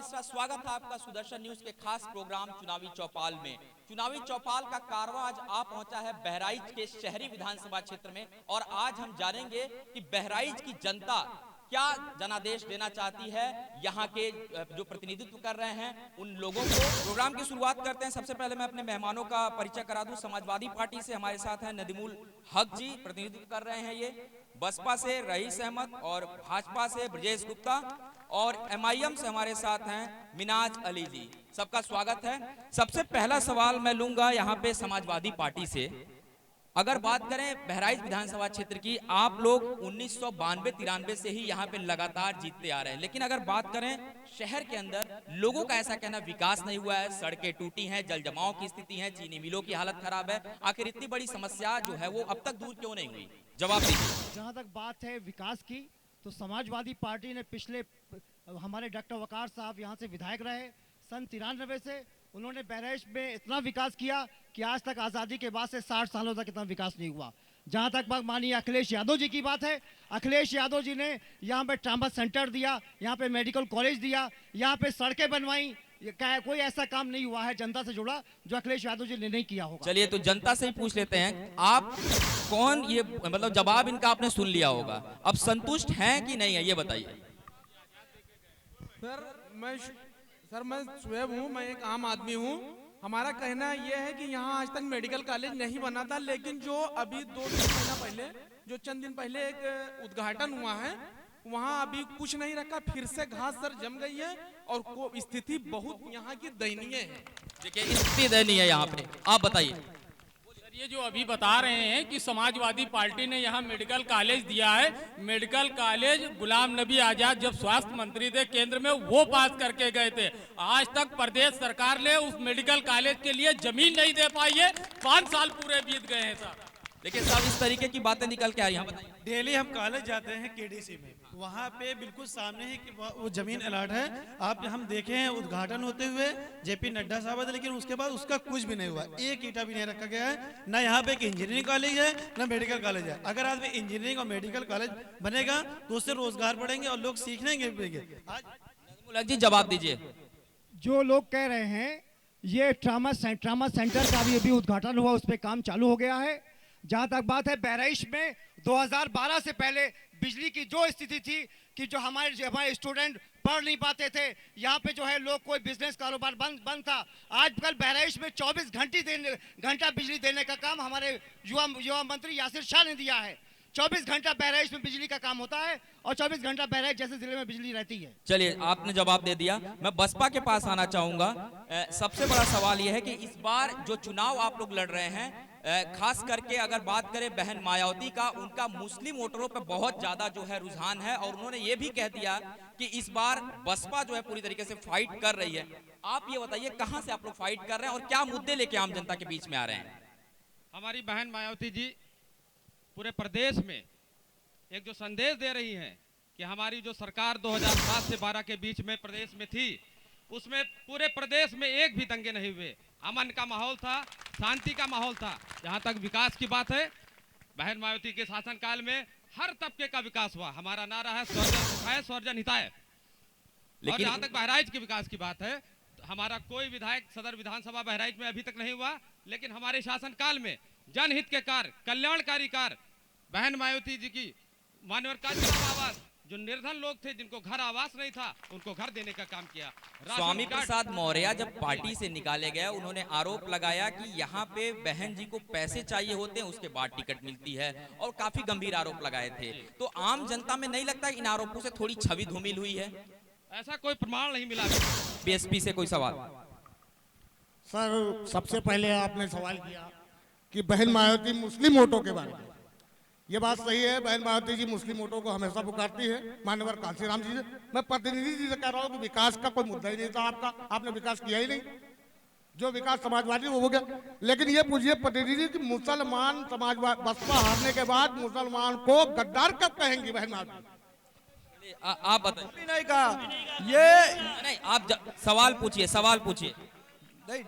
मिश्रा, स्वागत है आपका सुदर्शन न्यूज के खास प्रोग्राम चुनावी चौपाल में। चुनावी चौपाल का कारवां आज आ पहुंचा है बहराइच के शहरी विधानसभा क्षेत्र में और आज हम जानेंगे कि बहराइच की जनता क्या जनादेश देना चाहती है, यहाँ के जो प्रतिनिधित्व कर रहे हैं उन लोगों को। प्रोग्राम की शुरुआत करते हैं। सबसे पहले मैं अपने मेहमानों का परिचय करा दूं। समाजवादी पार्टी से हमारे साथ हैं नदीमुल हक जी, प्रतिनिधित्व कर रहे हैं ये। बसपा से रईस अहमद और भाजपा से ब्रजेश गुप्ता और MIM से हमारे साथ हैं मिनाज अली जी। सबका स्वागत है। सबसे पहला सवाल मैं लूंगा यहाँ पे समाजवादी पार्टी से। अगर बात करें बहराइच विधानसभा क्षेत्र की, आप लोग 1992-93 से ही यहाँ पे लगातार जीतते आ रहे हैं, लेकिन अगर बात करें शहर के अंदर लोगों का ऐसा कहना विकास नहीं हुआ है, सड़कें टूटी हैं, जल जमाव की स्थिति है, चीनी मिलों की हालत खराब है। आखिर इतनी बड़ी समस्या जो है वो अब तक दूर क्यों नहीं हुई? जवाब दीजिए। जहाँ तक बात है विकास की, तो समाजवादी पार्टी ने पिछले हमारे डॉक्टर वकार साहब यहाँ से विधायक रहे सन 93 से, उन्होंने बहराइच में इतना विकास किया कि आज तक आज़ादी के बाद से 60 सालों तक इतना विकास नहीं हुआ। जहाँ तक माननीय अखिलेश यादव जी की बात है, अखिलेश यादव जी ने यहाँ पे ट्रामा सेंटर दिया, यहाँ पे मेडिकल कॉलेज दिया, यहाँ पे सड़कें बनवाई। कोई ऐसा काम नहीं हुआ है जनता से जुड़ा जो अखिलेश यादव जी ने नहीं किया होगा। चलिए तो जनता से ही पूछ लेते हैं, आप कौन, ये मतलब जवाब इनका आपने सुन लिया होगा, अब संतुष्ट हैं कि नहीं है ये बताइए। सर मैं शुएब हूँ, मैं एक आम आदमी हूँ। हमारा कहना यह है कि यहाँ आज तक मेडिकल कॉलेज नहीं बना था, लेकिन जो अभी 2-3 महीना पहले, जो चंद दिन पहले एक उद्घाटन हुआ है, वहाँ अभी कुछ नहीं रखा, फिर से घास सर जम गई है और स्थिति बहुत यहाँ की दयनीय है। देखिए स्थिति दयनीय है यहाँ पे, आप बताइए। ये जो अभी बता रहे हैं कि समाजवादी पार्टी ने यहाँ मेडिकल कॉलेज दिया है, मेडिकल कॉलेज गुलाम नबी आजाद जब स्वास्थ्य मंत्री थे केंद्र में, वो पास करके गए थे। आज तक प्रदेश सरकार ने उस मेडिकल कॉलेज के लिए जमीन नहीं दे पाई है। 5 साल पूरे बीत गए हैं सर। लेकिन साहब इस तरीके की बातें निकल के आ रही हैं, बताइए। डेली हम कॉलेज जाते हैं KDC में, वहाँ पे बिल्कुल सामने ही वो जमीन अलॉट है। आप हम देखे हैं उद्घाटन होते हुए JP नड्डा साहब थे, लेकिन उसके बाद उसका कुछ भी नहीं हुआ, एक ईंटा भी नहीं रखा गया है। ना यहाँ पे एक इंजीनियरिंग कॉलेज है, ना मेडिकल कॉलेज है। अगर आज में इंजीनियरिंग और मेडिकल कॉलेज बनेगा तो उससे रोजगार बढ़ेंगे और लोग सीखने आज जी जवाब दीजिए। जो लोग कह रहे हैं ये ट्रामा सेंटर का भी अभी उद्घाटन हुआ, उस पर काम चालू हो गया है। जहाँ तक बात है बहराइच में 2012 से पहले बिजली की जो स्थिति थी कि जो हमारे स्टूडेंट पढ़ नहीं पाते थे, यहाँ पे जो है लोग कोई बिजनेस कारोबार बंद था। आजकल बहराइच में 24 घंटा बिजली देने का काम हमारे युवा मंत्री यासिर शाह ने दिया है। 24 घंटा बहराइच में बिजली का काम होता है और 24 घंटा बहराइच जैसे जिले में बिजली रहती है। चलिए आपने जवाब दे दिया। मैं बसपा के पास आना चाहूंगा। सबसे बड़ा सवाल यह है कि इस बार जो चुनाव आप लोग लड़ रहे हैं, खास करके अगर बात करें बहन मायावती का, उनका मुस्लिम वोटरों पे बहुत ज्यादा जो है रुझान है और उन्होंने ये भी कह दिया कि इस बार बसपा जो है पूरी तरीके से फाइट कर रही है। आप ये बताइए कहां से आप लोग फाइट कर रहे हैं और क्या मुद्दे लेके आम जनता के बीच में आ रहे हैं? हमारी बहन मायावती जी पूरे प्रदेश में एक जो संदेश दे रही हैं कि हमारी जो सरकार 2007 से 12 के बीच में प्रदेश में थी, उसमें पूरे प्रदेश में एक भी दंगे नहीं हुए, अमन का माहौल था, शांति का माहौल था। जहां तक विकास की बात है, बहन मायावती के शासनकाल में हर तबके का विकास हुआ। हमारा नारा है सर्वजन सुखाय सर्वजन हिताय। और जहां तक बहराइच के विकास की बात है, हमारा कोई विधायक सदर विधानसभा बहराइच में अभी तक नहीं हुआ, लेकिन हमारे शासनकाल में जनहित के कार्य, कल्याणकारी कार्य, बहन मायावती जी की मानवाधिकार आवास, जो निर्धन लोग थे जिनको घर आवास नहीं था, उनको घर देने का काम किया। स्वामी प्रसाद मौर्य जब पार्टी से निकाले गए, उन्होंने आरोप लगाया कि यहाँ पे बहन जी को पैसे चाहिए होते हैं, उसके बाद टिकट मिलती है, और काफी गंभीर आरोप लगाए थे। तो आम जनता में नहीं लगता इन आरोपों से थोड़ी छवि धूमिल हुई है? ऐसा कोई प्रमाण नहीं मिला। BSP से कोई सवाल? सर सबसे पहले आपने सवाल किया कि बहन मायावती मुस्लिम वोटों के बारे में। ये बात सही है, बहन मायावती जी मुस्लिम वोटों को हमेशा पुकारती है। मान्यवर कांशीराम जी से, मैं प्रतिनिधि जी से कह रहा हूँ कि विकास का कोई मुद्दा ही नहीं था आपका, आपने विकास किया ही नहीं। जो विकास समाजवादी वो हो गया। लेकिन ये पूछिए प्रतिनिधि कि मुसलमान समाजवाद बसपा हारने के बाद मुसलमान को गद्दार कब कहेंगी बहन मायावती? आप बताइए। नहीं कहा ये नहीं, आप सवाल पूछिए। नहीं,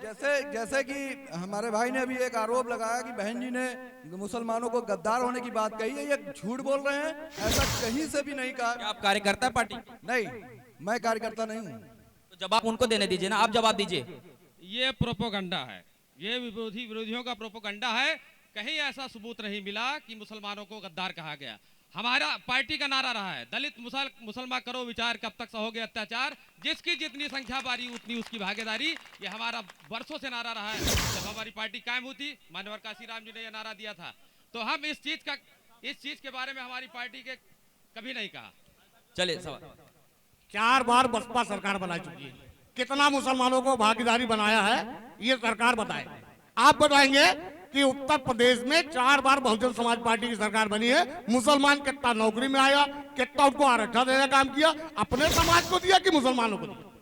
जैसे कि हमारे भाई ने अभी एक आरोप लगाया कि बहन जी ने मुसलमानों को गद्दार होने की बात कही है, ये झूठ बोल रहे हैं। ऐसा कहीं से भी नहीं कहा। क्या आप कार्यकर्ता पार्टी? नहीं, मैं कार्यकर्ता नहीं हूँ। तो जवाब उनको देने दीजिए ना, आप जवाब दीजिए। ये प्रोपोगंडा है, ये विरोधियों का प्रोपोगंडा है। कहीं ऐसा सबूत नहीं मिला कि मुसलमानों को गद्दार कहा गया। हमारा पार्टी का नारा रहा है, दलित मुसलमान करो विचार, कब तक सहोगे अत्याचार, जिसकी जितनी संख्या बारी उतनी उसकी भागीदारी। ये हमारा वर्षों से नारा रहा है। जब हमारी पार्टी कायम हुई थी, माननीय काशीराम जी ने यह नारा दिया था, तो हम इस चीज के बारे में हमारी पार्टी के कभी नहीं कहा। चलिए सवाल। 4 बार बसपा सरकार बना चुकी है, कितना मुसलमानों को भागीदारी बनाया है ये सरकार बताए। आप बताएंगे कि उत्तर प्रदेश में 4 बार बहुजन समाज पार्टी की सरकार बनी है, मुसलमान कितना नौकरी में आया, कितना उनको आरक्षण देने का काम किया, अपने समाज को दिया कि मुसलमानों को दिया।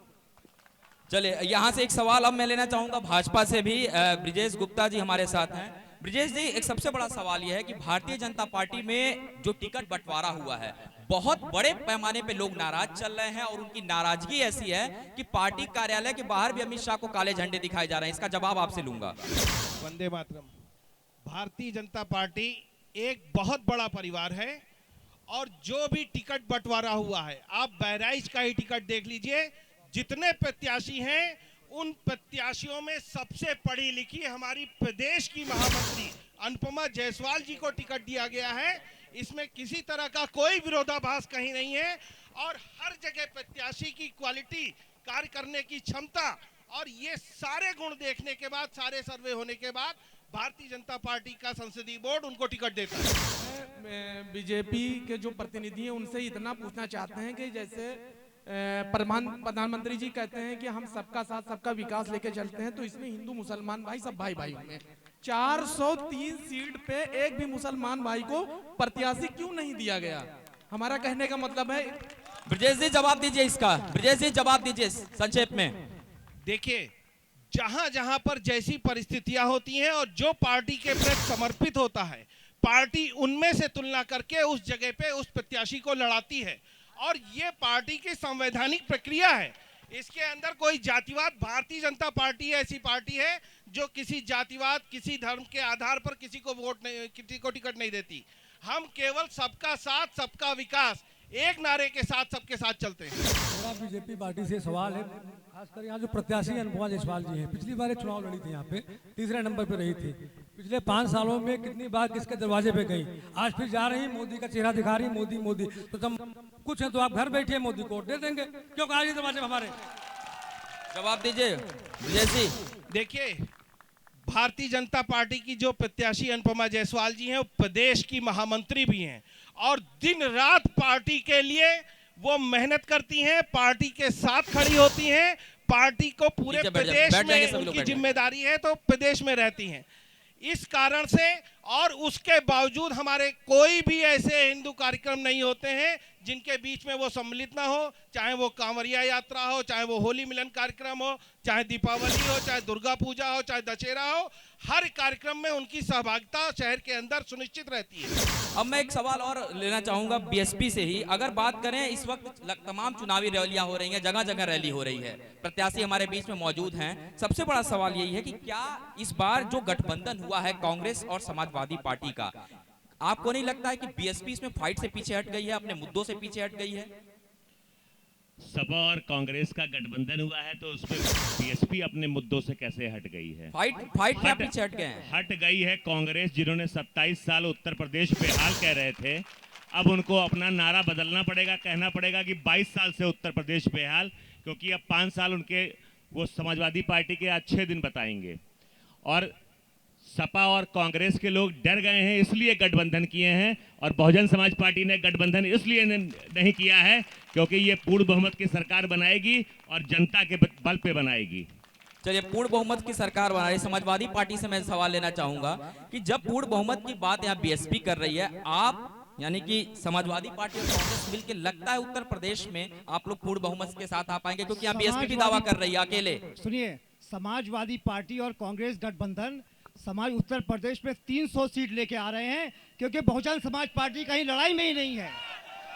चलिए यहां से एक सवाल अब मैं लेना चाहूंगा भाजपा से भी। ब्रिजेश गुप्ता जी हमारे साथ हैं। ब्रिजेश जी, एक सबसे बड़ा सवाल यह है कि भारतीय जनता पार्टी में जो टिकट बंटवारा हुआ है, बहुत बड़े पैमाने पे लोग नाराज चल रहे हैं और उनकी नाराजगी ऐसी है कि पार्टी कार्यालय के बाहर भी अमित शाह को काले झंडे दिखाए जा रहे हैं। इसका जवाब आपसे लूंगा। वंदे मातरम। भारतीय जनता पार्टी एक बहुत बड़ा परिवार है और जो भी टिकट बंटवारा हुआ है, आप बहराइच का ही टिकट देख लीजिए, जितने प्रत्याशी हैं उन प्रत्याशियों में सबसे पढ़ी लिखी हमारी प्रदेश की महामंत्री अनुपमा जायसवाल जी को टिकट दिया गया है। इसमें किसी तरह का कोई विरोधाभास कहीं नहीं है और हर जगह प्रत्याशी की क्वालिटी, कार्य करने की क्षमता और ये सारे गुण देखने के बाद, सारे सर्वे होने के बाद भारतीय जनता पार्टी का संसदीय बोर्ड उनको टिकट देता है। बीजेपी के जो प्रतिनिधि हैं उनसे इतना पूछना चाहते हैं कि जैसे प्रधानमंत्री जी कहते हैं कि हम सबका साथ सबका विकास लेके चलते हैं, तो इसमें हिंदू मुसलमान भाई सब भाई भाई में 403 सीट पे एक भी मुसलमान भाई को प्रत्याशी क्यों नहीं दिया गया? हमारा कहने का मतलब है। ब्रिजेश जी जवाब दीजिए इसका। ब्रिजेश जी जवाब दीजिए संक्षेप में। देखिए, जहां जहां पर जैसी परिस्थितियां होती हैं और जो पार्टी के प्रति समर्पित होता है, पार्टी उनमें से तुलना करके उस जगह पे उस प्रत्याशी को लड़ाती है और ये पार्टी की संवैधानिक प्रक्रिया है। इसके अंदर कोई जातिवाद, भारतीय जनता पार्टी ऐसी पार्टी है जो किसी जातिवाद, किसी धर्म के आधार पर किसी को वोट नहीं, किसी को टिकट नहीं देती। हम केवल सबका साथ सबका विकास एक नारे के साथ सबके साथ चलते हैं। मेरा बीजेपी पार्टी से सवाल है, खासकर यहाँ जो प्रत्याशी अनुपमा जायसवाल जी हैं, पिछली बार एक चुनाव लड़ी थी, यहाँ पे तीसरे नंबर पे रही थी। पिछले 5 सालों में कितनी बार किसके दरवाजे पे गई, आज फिर जा रही, मोदी का चेहरा दिखा रही, मोदी मोदी। तो तुम कुछ है तो आप घर बैठे मोदी को वोट दे देंगे, क्यों कहा जी दरवाजे पे हमारे? जवाब दीजिए विजय जी। देखिए, भारतीय जनता पार्टी की जो प्रत्याशी अनुपमा जायसवाल जी हैं वो प्रदेश की महामंत्री भी हैं और दिन रात पार्टी के लिए वो मेहनत करती हैं, पार्टी के साथ खड़ी होती हैं, पार्टी को पूरे प्रदेश में उनकी जिम्मेदारी है तो प्रदेश में रहती हैं। इस कारण से और उसके बावजूद हमारे कोई भी ऐसे हिंदू कार्यक्रम नहीं होते हैं जिनके बीच में वो सम्मिलित ना हो, चाहे वो कांवरिया यात्रा हो, चाहे वो होली मिलन कार्यक्रम हो, चाहे दीपावली हो, चाहे दुर्गा पूजा हो, चाहे दशहरा हो, हर कार्यक्रम में उनकी सहभागिता शहर के अंदर सुनिश्चित रहती है। अब मैं एक सवाल और लेना चाहूंगा बीएसपी से ही। अगर बात करें, इस वक्त तमाम चुनावी रैलियां हो रही हैं, जगह जगह रैली हो रही है, प्रत्याशी हमारे बीच में मौजूद हैं। सबसे बड़ा सवाल यही है कि क्या इस बार जो गठबंधन हुआ है कांग्रेस और समाजवादी पार्टी का, आपको नहीं लगता है कि बीएसपी इसमें फाइट से पीछे हट गई है, अपने मुद्दों से पीछे हट गई है? सपा और कांग्रेस का गठबंधन हुआ है तो उसमें बीएसपी अपने मुद्दों से कैसे हट गई है? फाइट क्या पीछे हट गए हैं? हट गई है कांग्रेस, जिन्होंने 27 साल उत्तर प्रदेश बेहाल कह रहे थे। अब उनको अपना नारा बदलना पड़ेगा, कहना पड़ेगा कि 22 साल से उत्तर प्रदेश बेहाल, क्योंकि अब 5 साल उनके वो समाजवादी पार्टी के अच्छे दिन बताएंगे। और सपा और कांग्रेस के लोग डर गए हैं, इसलिए गठबंधन किए हैं, और बहुजन समाज पार्टी ने गठबंधन इसलिए नहीं किया है क्योंकि ये पूर्ण बहुमत की सरकार बनाएगी और जनता के बल पे बनाएगी। चलिए, पूर्ण बहुमत की सरकार बना रही समाजवादी पार्टी से मैं सवाल लेना चाहूंगा कि जब पूर्ण बहुमत की बात यहाँ बीएसपी कर रही है, आप यानी कि समाजवादी पार्टी और कांग्रेस मिलकर, लगता है उत्तर प्रदेश में आप लोग पूर्ण बहुमत के साथ आ पाएंगे? क्योंकि यहाँ बीएसपी भी दावा कर रही है अकेले। सुनिए, समाजवादी पार्टी और कांग्रेस गठबंधन समाज उत्तर प्रदेश में 300 सीट लेके आ रहे हैं, क्योंकि बहुजन समाज पार्टी कहीं लड़ाई में ही नहीं है।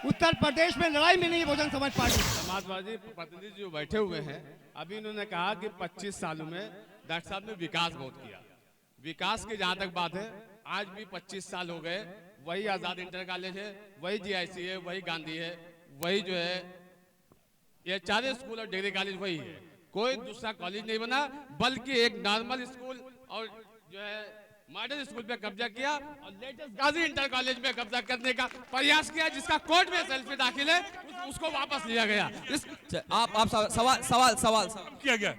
उत्तर प्रदेश में लड़ाई में नहीं है बहुजन समाज पार्टी। समाजवादी प्रतिनिधि जो बैठे हुए हैं, अभी इन्होंने कहा कि 25 सालों में डॉक्टर साहब ने विकास बहुत किया। विकास की जहाँ तक बात है, आज भी 25 साल हो गए, वही आजाद इंटर कॉलेज है, वही जीआईसी है, वही गांधी है, वही जो है ये 4 स्कूल और डिग्री कॉलेज वही है, कोई दूसरा कॉलेज नहीं बना, बल्कि एक नॉर्मल स्कूल और जो है मॉडर्न स्कूल पे कब्जा किया और लेटेस्ट गाजी इंटर कॉलेज पे कब्जा करने का प्रयास किया, जिसका कोर्ट में सेल्फी दाखिल है, उसको वापस लिया गया। आप सवाल किया गया,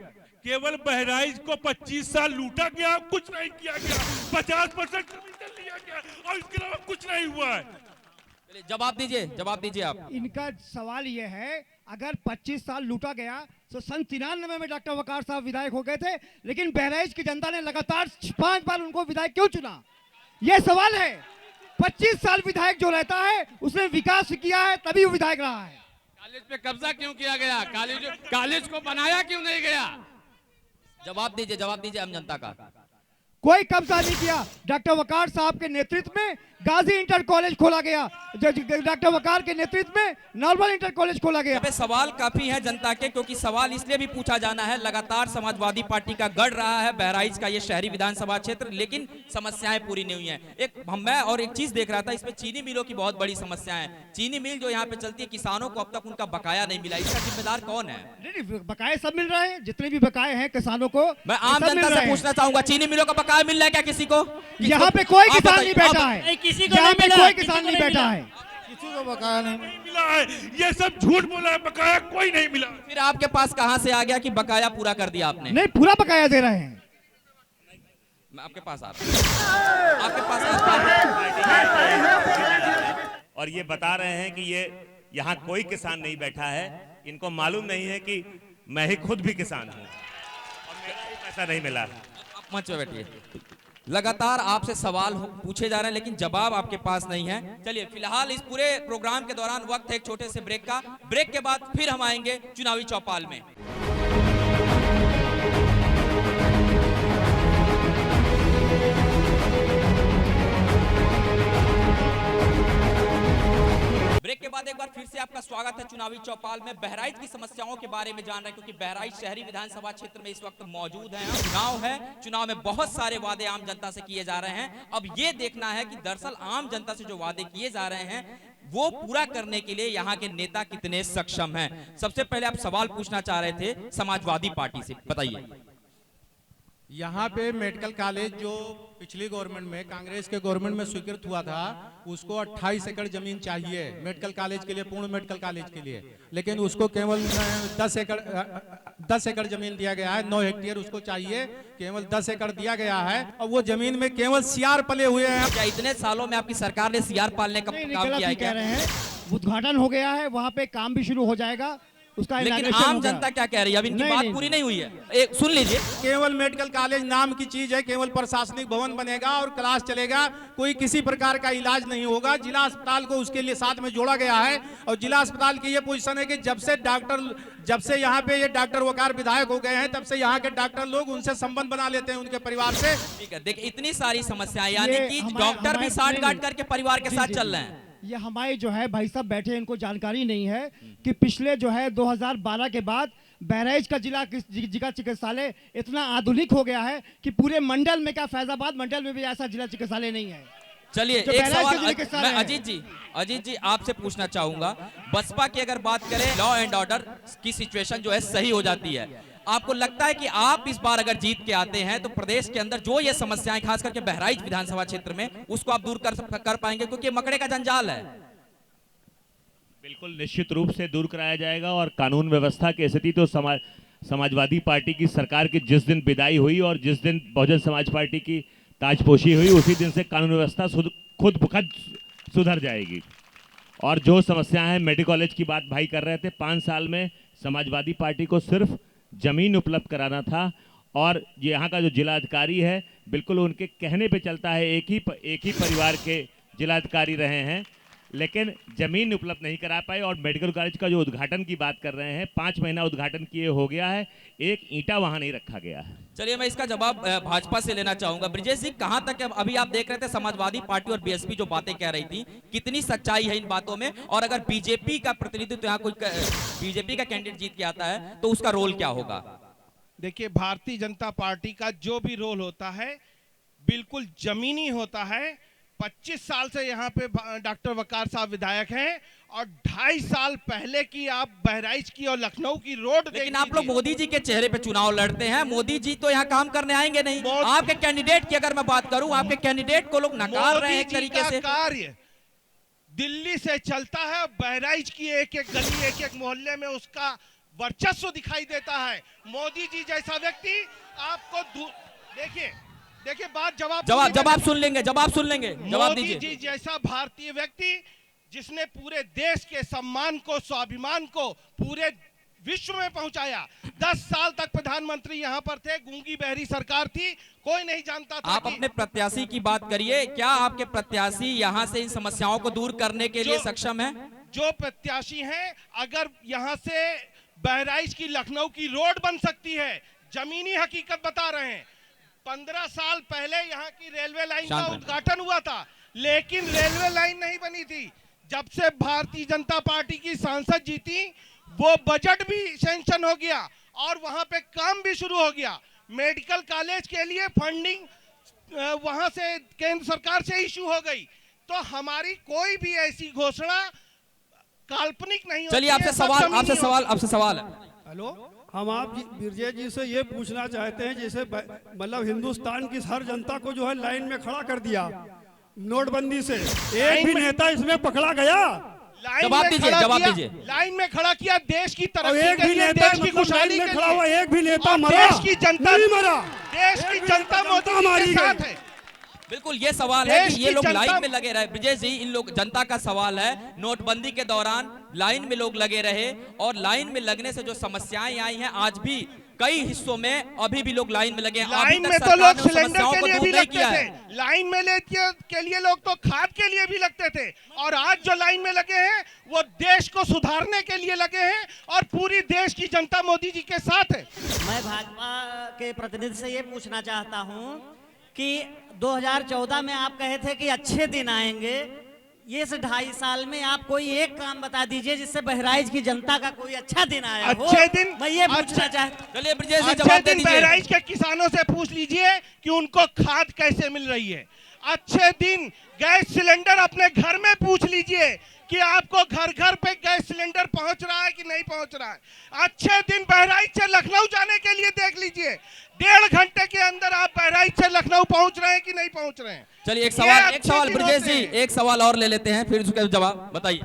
केवल बहराइच को 25 साल लूटा गया, कुछ नहीं किया गया, 50% लिया गया और इसके अलावा कुछ नहीं हुआ है। जवाब दीजिए आप। इनका सवाल ये है, अगर 25 साल लूटा गया तो सन 93 में डॉक्टर वकार साहब विधायक हो गए थे, लेकिन बहराइच की जनता ने लगातार 5 बार उनको विधायक क्यों चुना? ये सवाल है। 25 साल विधायक जो रहता है उसने विकास किया है, तभी वो विधायक रहा है। कॉलेज पे कब्जा क्यों किया गया? कॉलेज को बनाया क्यों नहीं गया? जवाब दीजिए आम जनता का। कोई कब्जा नहीं किया। डॉक्टर वकार साहब के नेतृत्व में गाजी इंटर कॉलेज खोला गया, डॉक्टर वकार के नेतृत्व में नॉर्मल इंटर कॉलेज खोला गया। सवाल काफी है जनता के, क्योंकि सवाल इसलिए भी पूछा जाना है, लगातार समाजवादी पार्टी का गढ़ रहा है बहराइच का ये शहरी विधानसभा क्षेत्र, लेकिन समस्याएं पूरी नहीं हुई हैं। मैं और एक चीज देख रहा था, इसमें चीनी मिलों की बहुत बड़ी समस्या है। चीनी मिल जो यहाँ पे चलती है, किसानों को अब तक उनका बकाया नहीं मिला, इसका जिम्मेदार कौन है? नहीं, बकाये सब मिल रहे हैं, जितने भी बकाये हैं किसानों को। मैं आम जनता से पूछना चाहूंगा, चीनी मिलों का बकाया मिल रहा है क्या किसी को? यहाँ पे कोई किसान नहीं बैठा है, यहाँ पे कोई किसान नहीं बैठा है, किसी को बकाया नहीं मिला है। ये सब झूठ बोला है, बकाया कोई नहीं मिला। फिर आपके पास कहां से आ गया कि बकाया पूरा कर दिया आपने? नहीं, पूरा बकाया दे रहे हैं। मैं आपके पास आता हूं, आपके पास और ये बता रहे हैं कि ये यहाँ कोई किसान नहीं बैठा है, इनको मालूम नहीं है कि मैं ही खुद भी किसान हूँ और मेरा भी पैसा नहीं मिला। मंच पे बैठिए। लगातार आपसे सवाल पूछे जा रहे हैं, लेकिन जवाब आपके पास नहीं है। चलिए, फिलहाल इस पूरे प्रोग्राम के दौरान वक्त है एक छोटे से ब्रेक का। ब्रेक के बाद फिर हम आएंगे चुनावी चौपाल में। ब्रेक के बाद एक बार फिर से आपका स्वागत है चुनावी चौपाल में। बहराइच की समस्याओं के बारे में जान रहे हैं, क्योंकि बहराइच शहरी विधानसभा क्षेत्र में इस वक्त मौजूद हैं। चुनाव है, चुनाव में बहुत सारे वादे आम जनता से किए जा रहे हैं। अब ये देखना है कि दरअसल आम जनता से जो वादे किए जा रहे हैं वो पूरा करने के लिए यहाँ के नेता कितने सक्षम हैं। सबसे पहले आप सवाल पूछना चाह रहे थे समाजवादी पार्टी से, बताइए। यहाँ पे मेडिकल कॉलेज जो पिछली गवर्नमेंट में, कांग्रेस के गवर्नमेंट में स्वीकृत हुआ था, उसको 28 एकड़ जमीन चाहिए मेडिकल कॉलेज के लिए, पूर्ण मेडिकल कॉलेज के लिए, लेकिन उसको केवल 10 एकड़ जमीन दिया गया है। 9 हेक्टेयर उसको चाहिए, केवल 10 एकड़ दिया गया है, और वो जमीन में केवल सियार पले हुए हैं। क्या इतने सालों में आपकी सरकार ने सियार पालने का काम किया है? कह रहे हैं, उद्घाटन हो गया है, वहाँ पे काम भी शुरू हो जाएगा उसका। लेकिन आम जनता क्या कह रही है? अब इनकी बात पूरी नहीं हुई है। एक सुन लीजिए, केवल मेडिकल कॉलेज नाम की चीज है, केवल प्रशासनिक भवन बनेगा और क्लास चलेगा, कोई किसी प्रकार का इलाज नहीं होगा। जिला अस्पताल को उसके लिए साथ में जोड़ा गया है, और जिला अस्पताल की ये पोजीशन है कि जब से यहाँ पे ये डॉक्टर वकार विधायक हो गए हैं, तब से यहाँ के डॉक्टर लोग उनसे संबंध बना लेते हैं उनके परिवार से। ठीक है, देखिए इतनी सारी समस्याएं, यानी कि डॉक्टर भी साठ गांठ करके परिवार के साथ चल रहे हैं। ये हमारे जो है भाई साहब बैठे, इनको जानकारी नहीं है कि पिछले जो है 2012 के बाद बहराइच का जिला चिकित्सालय इतना आधुनिक हो गया है कि पूरे मंडल में, क्या फैजाबाद मंडल में भी ऐसा जिला चिकित्सालय नहीं है। चलिए एक सवाल मैं अजीत जी आपसे पूछना चाहूंगा। बसपा की अगर बात करें, लॉ एंड ऑर्डर की सिचुएशन जो है सही हो जाती है। आपको लगता है कि आप इस बार अगर जीत के आते हैं तो प्रदेश के अंदर जो ये समस्याएं, खास करके बहराइच विधानसभा क्षेत्र में, उसको आप दूर कर पाएंगे? क्योंकि मकड़े का जंजाल है। बिल्कुल निश्चित रूप से दूर कराया जाएगा, और कानून व्यवस्था की स्थिति तो समाजवादी पार्टी की सरकार की जिस दिन विदाई हुई और जिस दिन बहुजन समाज पार्टी की ताजपोशी हुई, उसी दिन से कानून व्यवस्था खुद सुधर जाएगी। और जो समस्याएं हैं, मेडिकल कॉलेज की बात भाई कर रहे थे, 5 साल में समाजवादी पार्टी को सिर्फ जमीन उपलब्ध कराना था, और यहाँ का जो जिलाधिकारी है बिल्कुल उनके कहने पे चलता है। एक ही परिवार के जिलाधिकारी रहे हैं, लेकिन जमीन उपलब्ध नहीं करा पाए। और मेडिकल कॉलेज का जो उद्घाटन की बात कर रहे हैं, 5 महीना उद्घाटन किए हो गया है, एक ईंटा वहां नहीं रखा गया है। चलिए मैं इसका जवाब भाजपा से लेना चाहूंगा। ब्रिजेश जी, कहां तक अभी आप देख रहे थे समाजवादी पार्टी और बीएसपी जो बातें कह रही थी, कितनी सच्चाई है इन बातों में? और अगर बीजेपी का प्रतिनिधित्व यहाँ कोई बीजेपी का कैंडिडेट जीत के आता है तो उसका रोल क्या होगा? देखिए, भारतीय जनता पार्टी का जो भी रोल होता है बिल्कुल जमीनी होता है। 25 साल से यहाँ पे डॉक्टर वकार साहब विधायक हैं और 2.5 साल पहले की आप बहराइच की और लखनऊ की रोड लेकिन आप लोग मोदी जी के चेहरे पे चुनाव लड़ते हैं। मोदी जी तो यहाँ काम करने आएंगे नहीं। आपके कैंडिडेट की अगर मैं बात करूं, आपके कैंडिडेट को लोग नकार रहे हैं एक तरीके से। कार्य दिल्ली से चलता है, बहराइच की एक एक गली एक एक मोहल्ले में उसका वर्चस्व दिखाई देता है। मोदी जी जैसा व्यक्ति आपको देखिए बात जवाब सुन लेंगे, जवाब दीजिए। मोदी जी जैसा भारतीय व्यक्ति जिसने पूरे देश के सम्मान को, स्वाभिमान को पूरे विश्व में पहुंचाया। 10 साल तक प्रधानमंत्री यहाँ पर थे, गूंगी बहरी सरकार थी, कोई नहीं जानता था। आप अपने प्रत्याशी की बात करिए, क्या आपके प्रत्याशी यहाँ से इन समस्याओं को दूर करने के लिए सक्षम है? जो प्रत्याशी हैं, अगर यहाँ से बहराइच की लखनऊ की रोड बन सकती है, जमीनी हकीकत बता रहे हैं। 15 साल पहले यहाँ की रेलवे लाइन का उद्घाटन हुआ था, लेकिन रेलवे लाइन नहीं बनी थी। जब से भारतीय जनता पार्टी की सांसद जीती, वो बजट भी सैंक्शन हो गया और वहां पे काम भी शुरू हो गया। मेडिकल कॉलेज के लिए फंडिंग वहां से केंद्र सरकार से इशू हो गई। तो हमारी कोई भी ऐसी घोषणा काल्पनिक नहीं होती। चलिए आपसे सवाल है। हेलो, हम आप बिरजे जी से ये पूछना चाहते हैं, जैसे मतलब हिंदुस्तान की हर जनता को जो है लाइन में खड़ा कर दिया नोटबंदी से, एक भी नेता इसमें पकड़ा गया? जवाब दीजिए। लाइन में खड़ा किया देश की तरक्की के लिए, देश की खुशहाली के लिए खड़ा हुआ एक भी नेता मरा? देश की जनता नहीं मरा, देश की जनता मोदी के साथ है। बिल्कुल, ये सवाल है कि ये लोग लाइन में लगे रहे। ब्रिजेश जी, इन लोग जनता का सवाल है, नोटबंदी के दौरान लाइन में लोग लगे रहे और लाइन में लगने से जो समस्याएं आई हैं, आज भी कई हिस्सों में अभी भी लोग लाइन में लगे हैं। लाइन में तो लोग सिलेंडर के लिए भी लगते थे, लाइन में के लिए लोग तो खाद के लिए भी लगते थे, और आज जो लाइन में लगे हैं वो देश को सुधारने के लिए लगे हैं और पूरी देश की जनता मोदी जी के साथ है। मैं भाजपा के प्रतिनिधि से ये पूछना चाहता हूँ कि 2014 में आप कहे थे कि अच्छे दिन आएंगे, ये 2.5 साल में आप कोई एक काम बता दीजिए जिससे बहराइच की जनता का कोई अच्छा दिन आया हो। अच्छे दिन मैं ये पूछना चाहता हूं। चलिए ब्रिजेश जी जवाब दे दीजिए। बहराइच के किसानों से पूछ लीजिए कि उनको खाद कैसे मिल रही है। अच्छे दिन गैस सिलेंडर अपने घर में पूछ लीजिए कि आपको घर घर पे गैस सिलेंडर पहुंच रहा है कि नहीं पहुंच रहा है। अच्छे दिन बहराइच से लखनऊ जाने के लिए देख लीजिए, 1.5 घंटे के अंदर आप बहराइच से लखनऊ पहुंच रहे हैं कि नहीं पहुंच रहे हैं। चलिए एक सवाल ब्रिजेश जी, एक सवाल और ले लेते हैं, फिर उसका जवाब बताइए।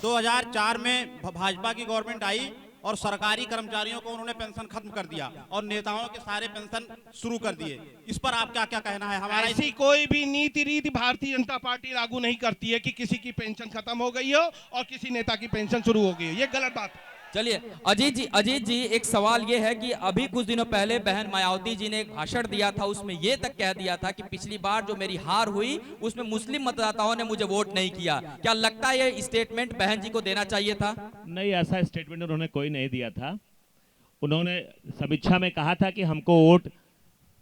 2004 में भाजपा की गवर्नमेंट आई और सरकारी कर्मचारियों को उन्होंने पेंशन खत्म कर दिया और नेताओं के सारे पेंशन शुरू कर दिए। इस पर आप क्या क्या कहना है? हमारा ऐसी कोई भी नीति रीति भारतीय जनता पार्टी लागू नहीं करती है कि किसी की पेंशन खत्म हो गई हो और किसी नेता की पेंशन शुरू हो गई हो, ये गलत बात है। चलिए अजीत जी एक सवाल ये है कि अभी कुछ दिनों पहले बहन मायावती जी ने एक भाषण दिया था, उसमें ये तक कह दिया था कि पिछली बार जो मेरी हार हुई उसमें मुस्लिम मतदाताओं ने मुझे वोट नहीं किया। क्या लगता है ये स्टेटमेंट बहन जी को देना चाहिए था? नहीं, ऐसा स्टेटमेंट उन्होंने कोई नहीं दिया था। उन्होंने समीक्षा में कहा था कि हमको वोट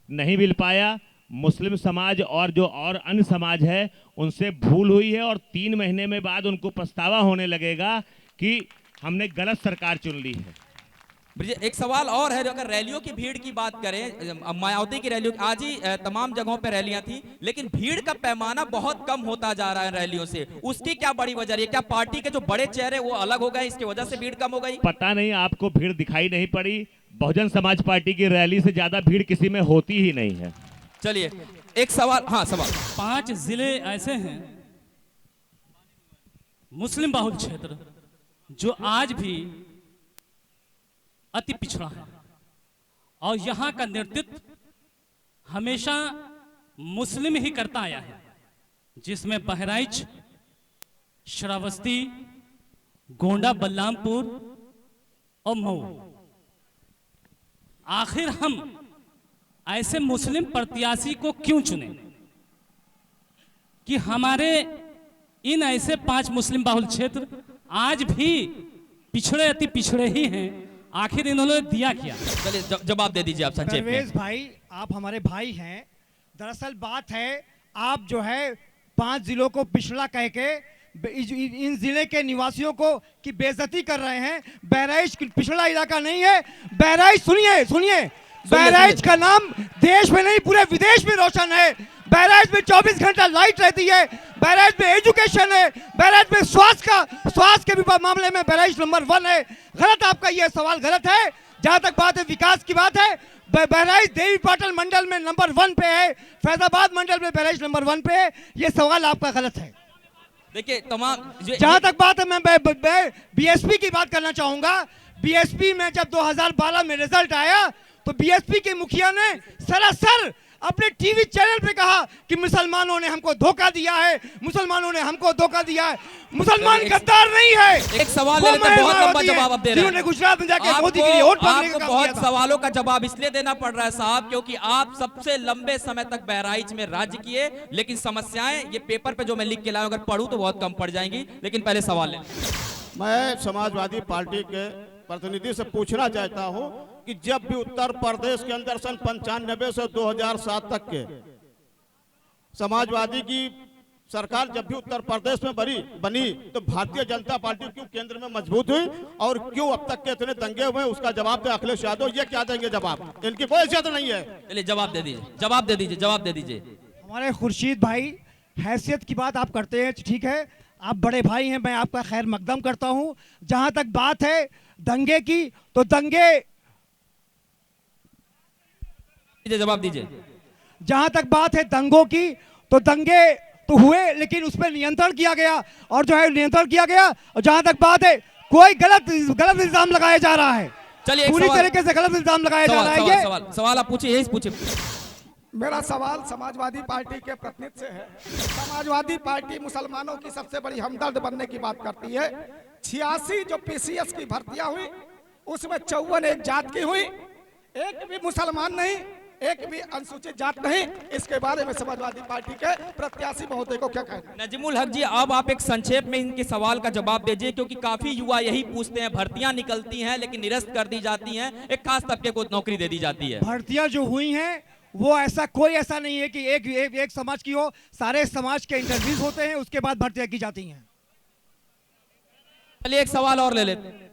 नहीं मिल पाया, मुस्लिम समाज और जो और अन्य समाज है उनसे भूल हुई है और 3 महीने में बाद उनको पछतावा होने लगेगा कि हमने गलत सरकार चुन ली है। एक सवाल और है, अगर रैलियों की भीड़ की बात करें, मायावती की रैलियों, आज ही तमाम जगहों पर रैलियां थी, लेकिन भीड़ का पैमाना बहुत कम होता जा रहा है रैलियों से, उसकी क्या बड़ी वजह है? क्या पार्टी के जो बड़े चेहरे वो अलग हो गए, इसकी वजह से भीड़ कम हो गई? पता नहीं, आपको भीड़ दिखाई नहीं पड़ी। बहुजन समाज पार्टी की रैली से ज्यादा भीड़ किसी में होती ही नहीं है। चलिए एक सवाल, हाँ सवाल। 5 जिले ऐसे हैं मुस्लिम बहुल क्षेत्र जो आज भी अति पिछड़ा है और यहाँ का नेतृत्व हमेशा मुस्लिम ही करता आया है, जिसमें बहराइच, श्रावस्ती, गोंडा, बलरामपुर और मऊ। आखिर हम ऐसे मुस्लिम प्रत्याशी को क्यों चुने कि हमारे इन ऐसे 5 मुस्लिम बहुल क्षेत्र आज भी पिछड़े अति पिछड़े ही हैं। आखिर इन्होंने दिया क्या? चलिए जवाब दे दीजिए आप संक्षेप में। परवेज भाई, आप हमारे भाई हैं। दरअसल बात है, आप जो है 5 जिलों को पिछड़ा कह के इन जिले के निवासियों को की बेइज्जती कर रहे हैं। बहराइच पिछड़ा इलाका नहीं है। बहराइच, सुनिए, बहराइच का नाम देश में नहीं पूरे विदेश में रोशन है। बहराइच में 24 घंटा लाइट रहती है, बहराइच में एजुकेशन है, बहराइच में स्वास्थ्य के मामले में बहराइच नंबर 1 है। गलत आपका ये सवाल गलत है। जहां तक बात है विकास की बात है, बहराइच देवी पाटन मंडल में नंबर 1 पे है, फैजाबाद मंडल में बहराइच नंबर 1 पे है। ये सवाल आपका गलत है। देखिए तमाम जहां तक बात है, मैं बीएसपी की बात करना चाहूंगा। बीएसपी में जब 2012 में रिजल्ट आया तो बीएसपी के मुखिया ने सरासर अपने टीवी चैनल पे कहा कि मुसलमानों ने हमको धोखा दिया है, मुसलमानों ने हमको धोखा दिया है। मुसलमान गद्दार नहीं है। एक सवाल लेते हैं, बहुत लंबा जवाब आप दे रहे हैं। जिन्होंने गुजरात में जाके मोदी के लिए वोट मांगने का काम बहुत किया था। सवालों का जवाब इसलिए देना पड़ रहा है साहब, क्योंकि आप सबसे लंबे समय तक बहराइच में राज्य किए, लेकिन समस्याएं ये पेपर पे जो मैं लिख के लाया अगर पढ़ूं तो बहुत कम पड़ जाएंगी। लेकिन पहले सवाल ले। मैं समाजवादी पार्टी के प्रतिनिधि से पूछना चाहता हूं कि जब भी उत्तर प्रदेश के अंदर सन 95 से 2007 तक के समाजवादी की सरकार जब भी उत्तर प्रदेश में बनी तो भारतीय जनता पार्टी क्यों केंद्र में मजबूत हुई और क्यों अब तक के इतने दंगे हुए, उसका जवाब दे अखिलेश यादव। ये क्या देंगे जवाब? इनकी कोई हैसियत नहीं है। चलिए जवाब दे दीजिए, जवाब दे दीजिए, जवाब दे दीजिए। हमारे खुर्शीद भाई, हैसियत की बात आप करते हैं, ठीक है, आप बड़े भाई हैं, मैं आपका खैर मकदम करता हूं। जहां तक बात है दंगे की, तो दंगे जवाब दीजिए। जहां तक बात है दंगों की, तो दंगे तो हुए, लेकिन उस पर नियंत्रण किया गया और जो है नियंत्रण किया गया। और जहां तक बात है कोई गलत इल्जाम लगाया जा रहा है, चलिए पूरी तरीके से गलत इल्जाम लगाया जा रहा है। ये सवाल आप पूछिए, यही पूछिए। मेरा सवाल समाजवादी पार्टी के प्रतिनिधि से है। समाजवादी पार्टी मुसलमानों की सबसे बड़ी हमदर्द बनने की बात करती है। 86 जो पीसीएस की भर्तियां हुई उसमें 54 एक जात की हुई, एक भी मुसलमान नहीं, एक भी अनुसूचित जात नहीं। इसके बारे में समाजवादी पार्टी के प्रत्याशी महोदय को क्या कहना? नजीमुल हक जी, अब आप एक संक्षेप में इनके सवाल का जवाब दीजिए, क्योंकि काफी युवा यही पूछते हैं, भर्तियां निकलती हैं लेकिन निरस्त कर दी जाती हैं, एक खास तबके को नौकरी दे दी जाती है। भर्तियां जो हुई हैं वो ऐसा नहीं है कि एक समाज की हो, सारे समाज के इंटरव्यूज होते हैं, उसके बाद भर्तियां की जाती हैं। चलिए एक सवाल और ले लेते हैं।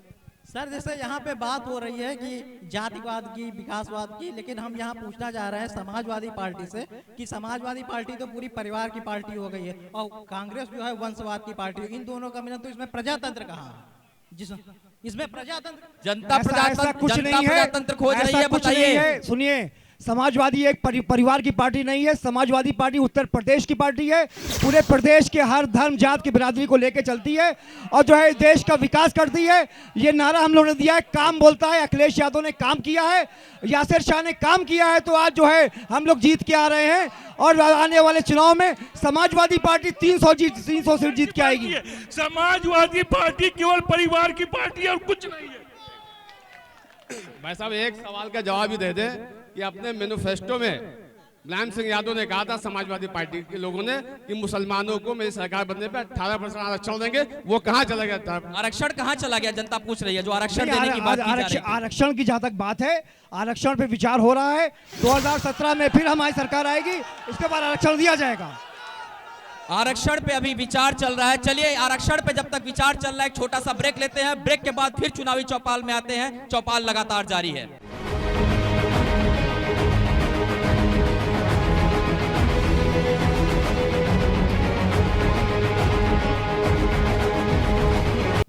सर, जैसे यहाँ पे बात हो रही है कि जातिवाद की, विकासवाद की, लेकिन हम यहाँ पूछना चाह रहे हैं समाजवादी पार्टी से कि समाजवादी पार्टी तो पूरी परिवार की पार्टी हो गई है और कांग्रेस जो है वंशवाद की पार्टी है। इन दोनों का मिलन, तो इसमें प्रजातंत्र कहाँ है? इसमें प्रजातंत्र, जनता कुछ नहीं है, प्रजातंत्र खोज रही है, बताइए। सुनिए, समाजवादी एक परिवार की पार्टी नहीं है। समाजवादी पार्टी उत्तर प्रदेश की पार्टी है, पूरे प्रदेश के हर धर्म जात की बिरादरी को लेकर चलती है और जो है देश का विकास करती है। ये नारा हम लोगों ने दिया है, काम बोलता है। अखिलेश यादव ने काम किया है, यासिर शाह ने काम किया है, तो आज जो है हम लोग जीत के आ रहे हैं और आने वाले चुनाव में समाजवादी पार्टी 300 सीट जीत के आएगी। समाजवादी पार्टी केवल परिवार की पार्टी है और कुछ नहीं है। भाई साहब, एक सवाल का जवाब ही दे दे कि अपने मैनिफेस्टो में मुलायम सिंह यादव ने कहा था समाजवादी पार्टी के लोगों ने कि मुसलमानों को मेरी सरकार बनने पे 18% आरक्षण देंगे, वो कहाँ चला गया था? आरक्षण कहाँ चला गया? जनता पूछ रही है, जो आरक्षण देने की बात की जा रही है। आरक्षण की जहां तक बात है, आरक्षण पे विचार हो रहा है। 2017 में फिर हमारी सरकार आएगी, उसके बाद आरक्षण दिया जाएगा। आरक्षण पे अभी विचार चल रहा है। चलिए, आरक्षण पे जब तक विचार चल रहा है एक छोटा सा ब्रेक लेते हैं। ब्रेक के बाद फिर चुनावी चौपाल में आते हैं। चौपाल लगातार जारी है।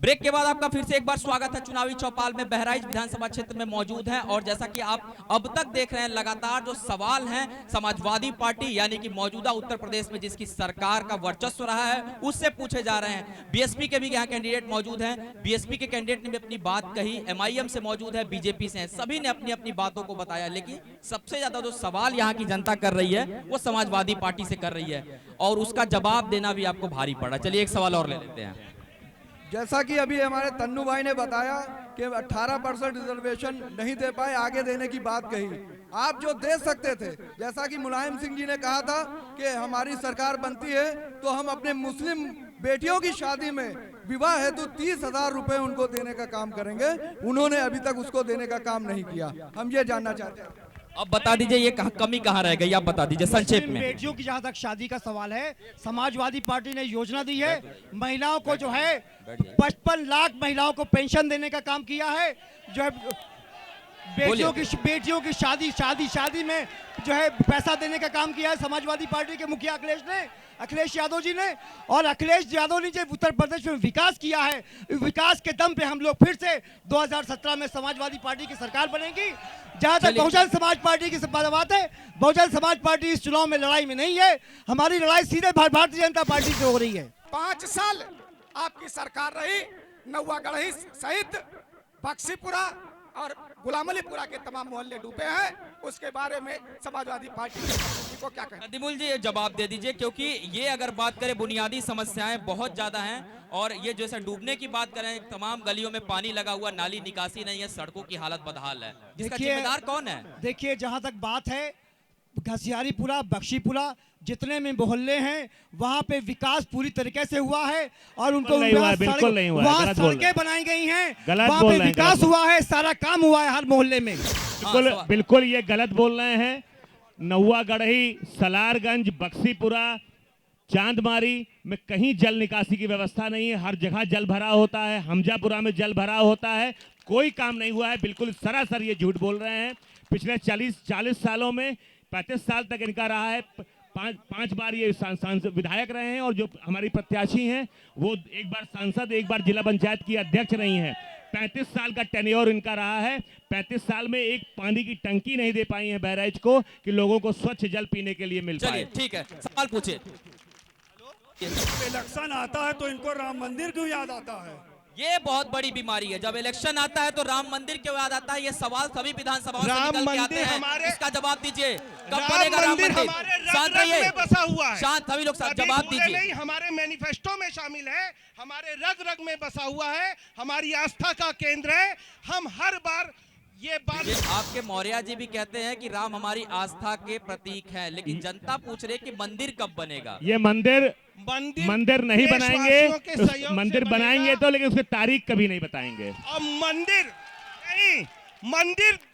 ब्रेक के बाद आपका फिर से एक बार स्वागत है। चुनावी चौपाल में बहराइच विधानसभा क्षेत्र में मौजूद हैं और जैसा कि आप अब तक देख रहे हैं, लगातार जो सवाल हैं समाजवादी पार्टी यानी कि मौजूदा उत्तर प्रदेश में जिसकी सरकार का वर्चस्व रहा है उससे पूछे जा रहे हैं। बीएसपी के भी यहाँ कैंडिडेट मौजूद हैं। बीएसपी के कैंडिडेट ने भी अपनी बात कही, एमआईएम से मौजूद है, बीजेपी से हैं, सभी ने अपनी अपनी बातों को बताया। लेकिन सबसे ज्यादा जो सवाल यहाँ की जनता कर रही है वो समाजवादी पार्टी से कर रही है और उसका जवाब देना भी आपको भारी पड़ा। चलिए एक सवाल और ले लेते हैं। जैसा कि अभी हमारे तन्नू भाई ने बताया कि 18% रिजर्वेशन नहीं दे पाए, आगे देने की बात कही। आप जो दे सकते थे, जैसा कि मुलायम सिंह जी ने कहा था कि हमारी सरकार बनती है तो हम अपने मुस्लिम बेटियों की शादी में विवाह हेतु 30,000 रुपए उनको देने का काम करेंगे। उन्होंने अभी तक उसको देने का काम नहीं किया। हम ये जानना चाहते हैं, अब बता दीजिए ये कमी कहाँ रह गई, आप बता दीजिए संक्षेप में। बेटियों की जहां तक शादी का सवाल है, समाजवादी पार्टी ने योजना दी है। महिलाओं को जो है 55 लाख महिलाओं को पेंशन देने का काम किया है। जो है बेटियों की शादी में जो है पैसा देने का काम किया है समाजवादी पार्टी के मुखिया अखिलेश यादव जी ने। और अखिलेश यादव ने जो उत्तर प्रदेश में विकास किया है, विकास के दम पे हम लोग फिर से 2017 में समाजवादी पार्टी की सरकार बनेगी। जहां तक बहुजन समाज पार्टी की बात है, बहुजन समाज पार्टी इस चुनाव में लड़ाई में नहीं है। हमारी लड़ाई सीधे भारतीय जनता पार्टी से हो रही है। 5 साल आपकी सरकार रही, नौवा गढ़ी सहित बक्सीपुरा और गुलामलीपुरा के तमाम मोहल्ले डूबे हैं। उसके बारे में समाजवादी पार्टी को क्या कहना? नदीमुल जी जवाब दे दीजिए, क्योंकि ये अगर बात करें बुनियादी समस्याएं बहुत ज्यादा हैं और ये जैसे डूबने की बात करें, तमाम गलियों में पानी लगा हुआ, नाली निकासी नहीं है, सड़कों की हालत बदहाल है, इसका जिम्मेदार कौन है? देखिए, जहां तक बात है घसियारीपुरा, बख्शीपुरा, जितने में मोहल्ले हैं वहां पे विकास पूरी तरीके से हुआ है और उनको बिल्कुल नहीं हुआ, वहाँ सड़कें बनाई गई हैं, वहाँ पे विकास हुआ है, सारा काम हुआ है हर मोहल्ले में। बिल्कुल ये गलत बोल रहे हैं। नौवा गढ़ी, सलारगंज, बक्सीपुरा, चांदमारी में कहीं जल निकासी की व्यवस्था नहीं है। हर जगह जल भरा होता है, हमजापुरा में जल भरा होता है, कोई काम नहीं हुआ है। बिल्कुल सरासर ये झूठ बोल रहे हैं। पिछले 40 सालों में 35 साल तक इनका रहा है, पांच बार ये सांसद विधायक रहे हैं और जो हमारी प्रत्याशी हैं वो एक बार सांसद, एक बार जिला पंचायत की अध्यक्ष रही हैं। 35 साल का टेन्योर इनका रहा है। 35 साल में एक पानी की टंकी नहीं दे पाई है बहराइच को कि लोगों को स्वच्छ जल पीने के लिए मिल पाए। ठीक है, सवाल पूछे। इलेक्शन आता है तो इनको राम मंदिर क्यों याद आता है? ये बहुत बड़ी बीमारी है। जब इलेक्शन आता है तो राम मंदिर क्यों याद आता है? ये सवाल सभी विधानसभाओं से निकल के आते हैं। इसका जवाब दीजिए, कब बनेगा राम मंदिर? शांत रहिए, बसा हुआ है। शांत, सभी लोग जवाब दीजिए। नहीं, हमारे मैनिफेस्टो में शामिल है, हमारे रग रग में बसा हुआ है, हमारी आस्था का केंद्र है। हम हर बार ये बात, आपके मौर्य जी भी कहते हैं कि राम हमारी आस्था के प्रतीक हैं, लेकिन जनता पूछ रही है कि मंदिर कब बनेगा? ये मंदिर नहीं बनाएंगे तो मंदिर बनाएंगे तो, लेकिन उसकी तारीख कभी नहीं बताएंगे। और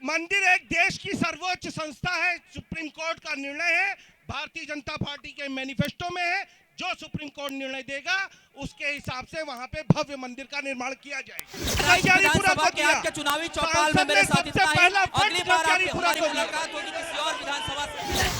मंदिर एक देश की सर्वोच्च संस्था है, सुप्रीम कोर्ट का निर्णय है, भारतीय जनता पार्टी के मैनिफेस्टो में है। जो सुप्रीम कोर्ट निर्णय देगा उसके हिसाब से वहां पे भव्य मंदिर का निर्माण किया जाएगा। विधानसभा के आज के चुनावी चौपाल में मेरे साथ इतना ही। अगली बार हमारी मुलाकात होगी किसी और विधानसभा से।